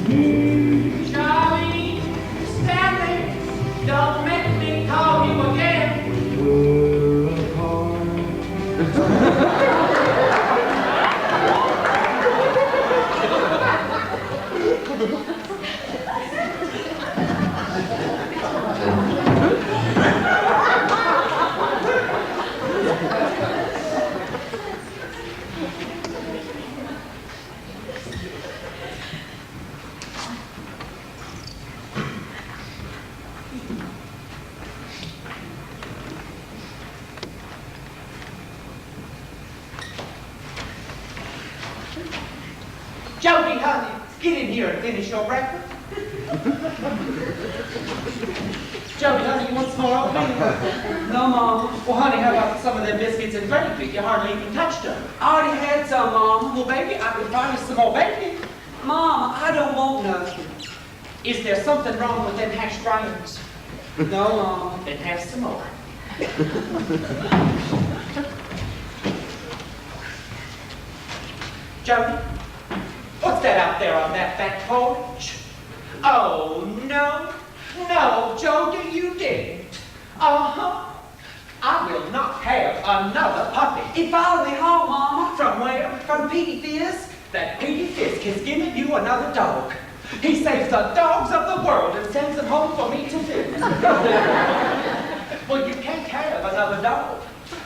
Charlie, Stanley, don't make me call you again. We're apart. Jody, honey, get in here and finish your breakfast. Jody, honey, you want some more oatmeal? No, Mom. Well, honey, how about some of them biscuits and gravy? You hardly even touched them. I already had some, Mom. Well, baby, I could find you some more bacon. Mom, I don't want nothing. Is there something wrong with them hash browns? No, Mom. Then have some more. Jody, what's that out there on that back porch? Oh, no, no, Jody, you didn't. Uh-huh. I will not have another puppy. He followed me home, Mama. From where? From Petey Fisk. That Petey Fisk has given you another dog. He saves the dogs of the world and sends them home for me to feed. Well, you can't have another dog.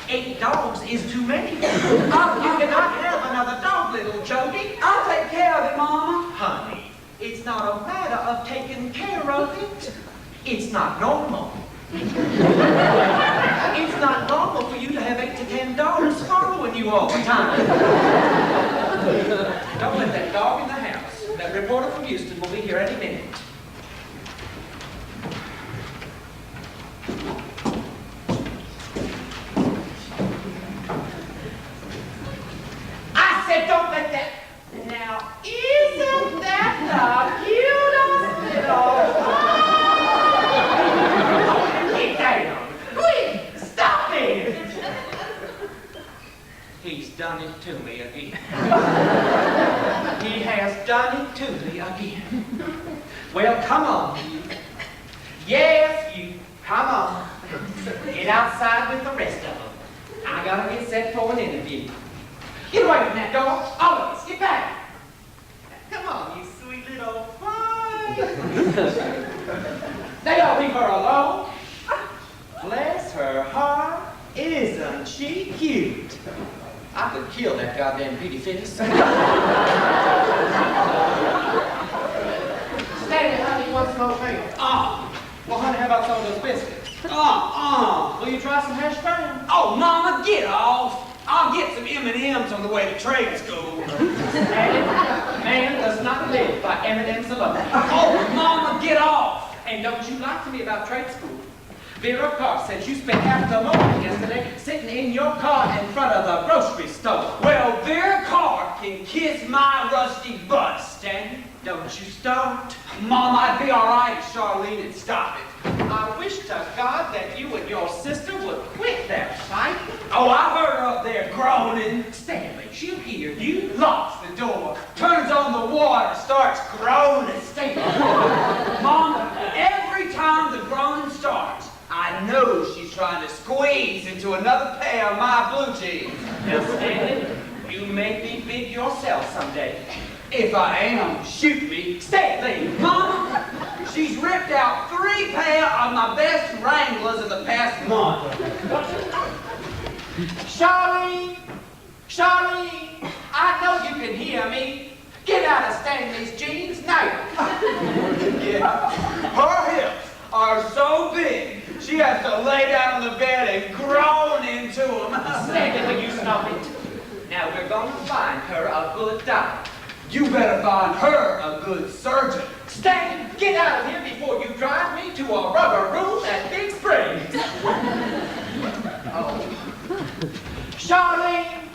8 dogs is too many. You cannot have another dog, little Jody. I'll take care of it, Mama. Honey, it's not a matter of taking care of it. It's not normal. It's not normal for you to have 8 to 10 dogs following you all the time. Don't let that dog in the house. That reporter from Houston will be here any minute. I said don't let that... Now, isn't that the cutest little... Get down! Quick! Stop it! He's done it to me again. He has done it to me again. Well, come on, you. Yes, you. Come on. Get outside with the rest of them. I gotta get set for an interview. Get away from that door. All of us, get back. Come on, you sweet little boy. They all leave her alone. Bless her heart. Isn't she cute? I could kill that goddamn Petey Fisk. Stanley, honey, you want some oatmeal? Well, honey, how about some of those biscuits? Will you try some hash brown? Oh, Mama, get off. I'll get some M&Ms on the way to trade school. Stanley, man does not live by M&Ms alone. Oh, Mama, get off. And don't you lie to me about trade school. Vera Carr says you spent half the morning yesterday sitting in your car in front of the grocery store. Well, Vera Carr can kiss my rusty butt. Stanley, don't you start. Mom, I'd be all right if Charlene would stop it. I wish to God that you and your sister would quit that fight. Oh, I heard her up there groaning. Stanley, she'll hear you. Locks the door, turns on the water, starts groaning. Stanley. Mom, every time the groaning starts, I know she's trying to squeeze into another pair of my blue jeans. Now, Stanley, you may be big yourself someday. If I am, shoot me. Stanley! Mama, she's ripped out 3 pair of my best Wranglers in the past month. Charlene! Charlene! I know you can hear me. Get out of Stanley's jeans now. Yeah, her hips are so big, she has to lay down on the bed and groan into them. Stanley, will you stop it? Now we're going to find her a good doctor. You better find her a good surgeon. Stanley, get out of here before you drive me to a rubber room at Big Springs. Oh. Charlene!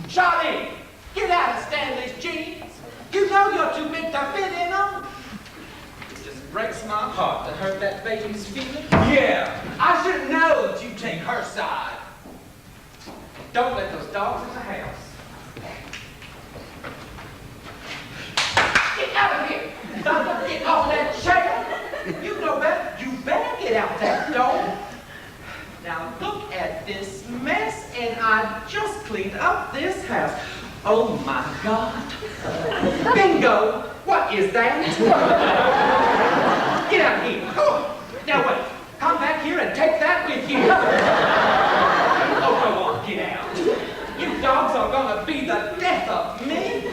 Charlene! Get out of Stanley's jeans. You know you're too big to fit in them. It just breaks my heart to hurt that baby's feelings. Yeah, I should know that you take her side. Don't let those dogs in the house. Get out of here! Stop about this house. Oh my God. Bingo! What is that? Get out here. Now wait. Come back here and take that with you. Oh, go on, get out. You dogs are gonna be the death of me.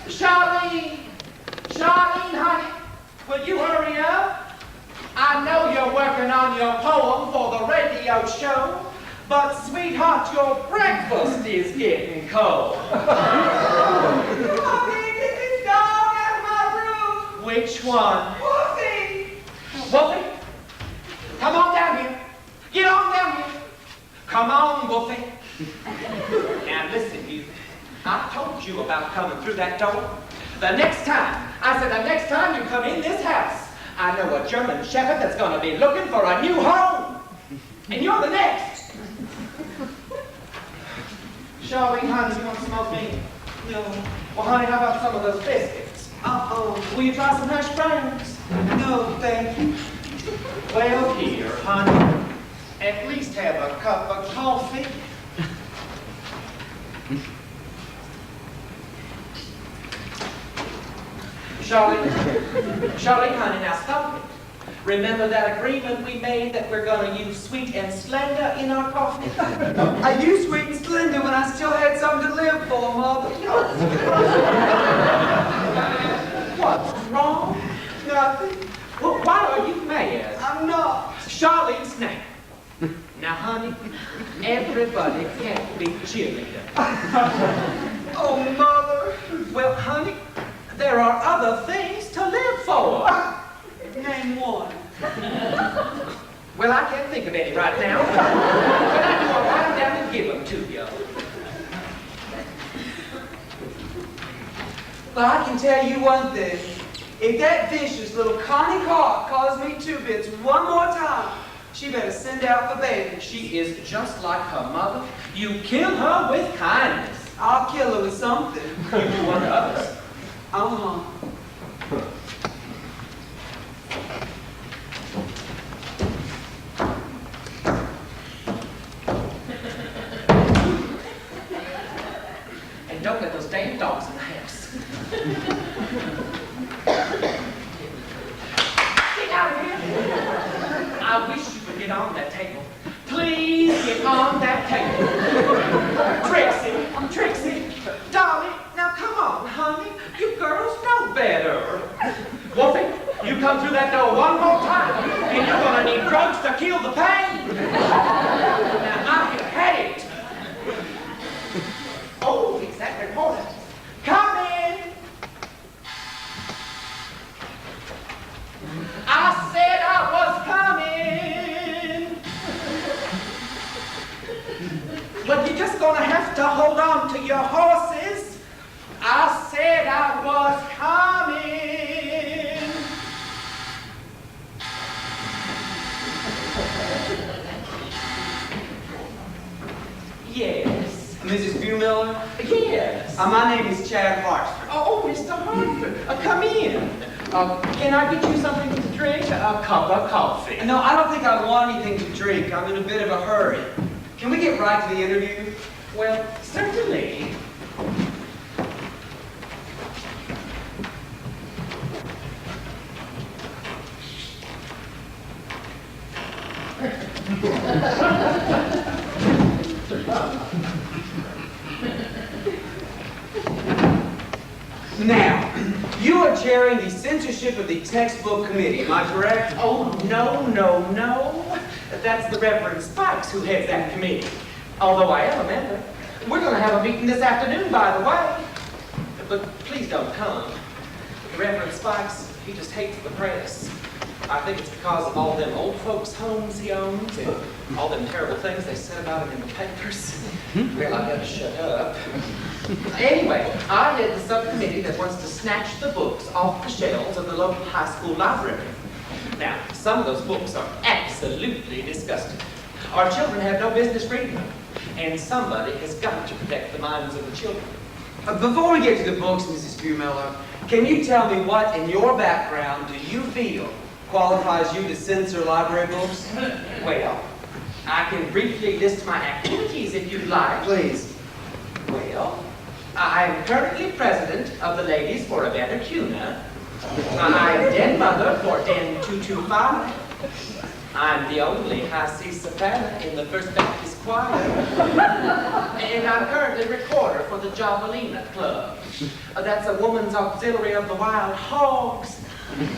Charlene! Charlene, honey, will you hurry up? I know you're working on your poem for the radio show, but sweetheart, your breakfast is getting cold. Mommy, get this dog out of my room. Which one? Wolfie! Wolfie, come on down here. Get on down here. Come on, Wolfie. Now listen, you. I told you about coming through that door. The next time you come in this house, I know a German Shepherd that's going to be looking for a new home. And you're the next. Charlene, honey, you want some of me? No. Well, honey, how about some of those biscuits? Will you try some hash browns? No, thank you. Well, here, honey, at least have a cup of coffee. Charlene, honey, now stop it. Remember that agreement we made that we're going to use Sweet and Slender in our coffee? I used Sweet and Slender when I still had something to live for, Mother. What's wrong? Nothing. Well, why are you mad? I'm not. Charlene, snap. Now, honey, everybody can't be cheerleader. Oh, Mother. Well, honey, there are other things to live for. Name one. Well, I can't think of any right now. But I do, I'll write them down and give them to you. But I can tell you one thing. If that vicious little Connie Carr calls me two bits one more time, she better send out for baby. She is just like her mother. You kill her with kindness. I'll kill her with something. You do one to others. And don't let those damn dogs in the house. Get out of here. I wish you would get on that table. Please get on that table. Trixie, darling, now come on, honey. You girls know better. Wolfie, you come through that door one more time, and you're gonna need drugs to kill the pain. Now, I have had it. Oh, it's that reporter. Come in. I said I was coming. But you're just gonna have to hold on to your horses. I said I was coming. Yes. Mrs. Viewmiller? Yes. My name is Chad Hartford. Oh, Mr. Hartford, come in. Can I get you something to drink? A cup of coffee. No, I don't think I want anything to drink. I'm in a bit of a hurry. Can we get right to the interview? Well, certainly. Now, you are chairing the censorship of the textbook committee, am I correct? Oh, no. That's the Reverend Spikes who heads that committee. Although I am a member. We're going to have a meeting this afternoon, by the way. But please don't come. Reverend Spikes, he just hates the press. I think it's because of all them old folks' homes he owns and all them terrible things they said about him in the papers. Well, I better shut up. Anyway, I head the subcommittee that wants to snatch the books off the shelves of the local high school library. Now, some of those books are absolutely disgusting. Our children have no business reading them, and somebody has got to protect the minds of the children. Before we get to the books, Mrs. Viewmiller, can you tell me what in your background do you feel qualifies you to censor library books? Well, I can briefly list my activities if you'd like. Please. Well, I am currently president of the Ladies for a Better Tuna. I am den mother for Den 225. I'm the only high C soprano in the First Baptist Choir. And I'm currently recorder for the Javelina Club. That's a woman's auxiliary of the Wild Hogs.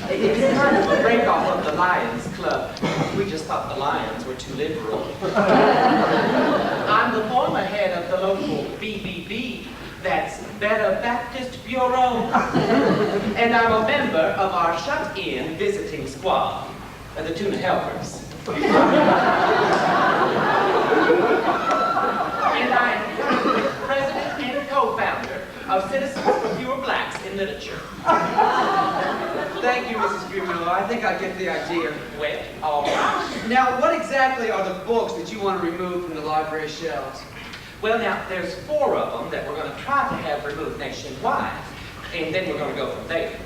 It's kind of a break-off of the Lions Club. We just thought the Lions were too liberal. I'm the former head of the local BBB. That's Better Baptist Bureau. And I'm a member of our shut-in visiting squad, the Tuna Helpers. And I'm president and co-founder of Citizens for Fewer Blacks in Literature. Thank you, Mrs. Bueller. I think I get the idea. Well, all right. Now, what exactly are the books that you want to remove from the library shelves? Well, now, there's 4 of them that we're going to try to have removed nationwide, and then we're going to go from there.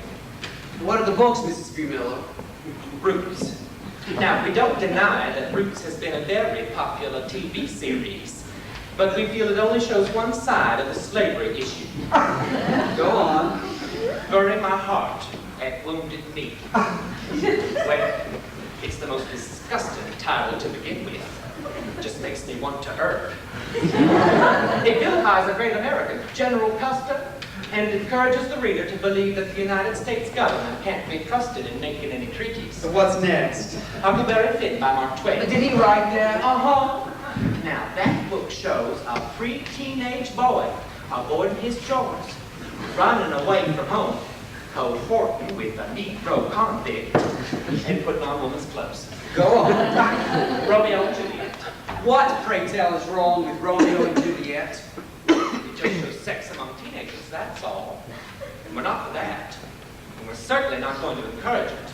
What are the books, Mrs. Bueller? Roots. Now, we don't deny that Roots has been a very popular TV series, but we feel it only shows one side of the slavery issue. Go on. Bury my heart at Wounded Knee. Well, it's the most disgusting title to begin with. It just makes me want to herb. It vilifies a great American, General Custer, and it encourages the reader to believe that the United States government can't be trusted in making any treaties. So what's next? Huckleberry Finn by Mark Twain. Did he write that? Uh-huh. Now, that book shows a pre-teenage boy avoiding his chores, running away from home, cohorting with a Negro convict, and putting on woman's clothes. Go on. Romeo and Juliet. What, pray tell, is wrong with Romeo and Juliet? It just shows sex among teenagers, that's all. And we're not for that. And we're certainly not going to encourage it.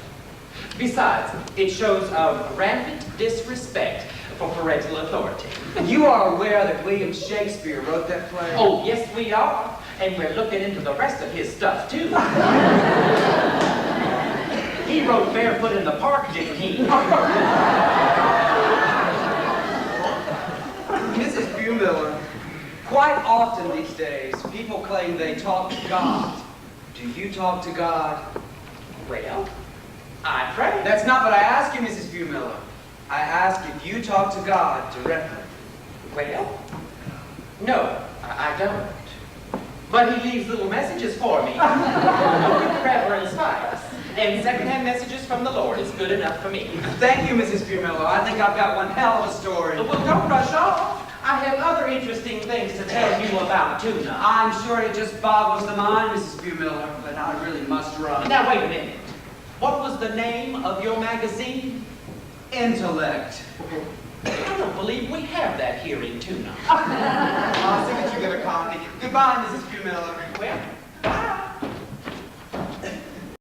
Besides, it shows a rampant disrespect for parental authority. You are aware that William Shakespeare wrote that play? Oh, yes, we are. And we're looking into the rest of his stuff, too. He wrote Barefoot in the Park, didn't he? Mrs. Bueller, quite often these days, people claim they talk to God. Do you talk to God? Well, I pray. That's not what I ask you, Mrs. Bueller. I ask if you talk to God directly. Well, no, I don't. But he leaves little messages for me. Forever and spice. And secondhand messages from the Lord is good enough for me. Thank you, Mrs. Bueller. I think I've got one hell of a story. Well, don't rush off. I have other interesting things to tell you about Tuna. I'm sure it just boggles the mind, Mrs. Bueller, but I really must run. Now, wait a minute. What was the name of your magazine? Intellect. I don't believe we have that here in Tuna. I'll see that you get a copy. Goodbye, Mrs. Bueller. Well,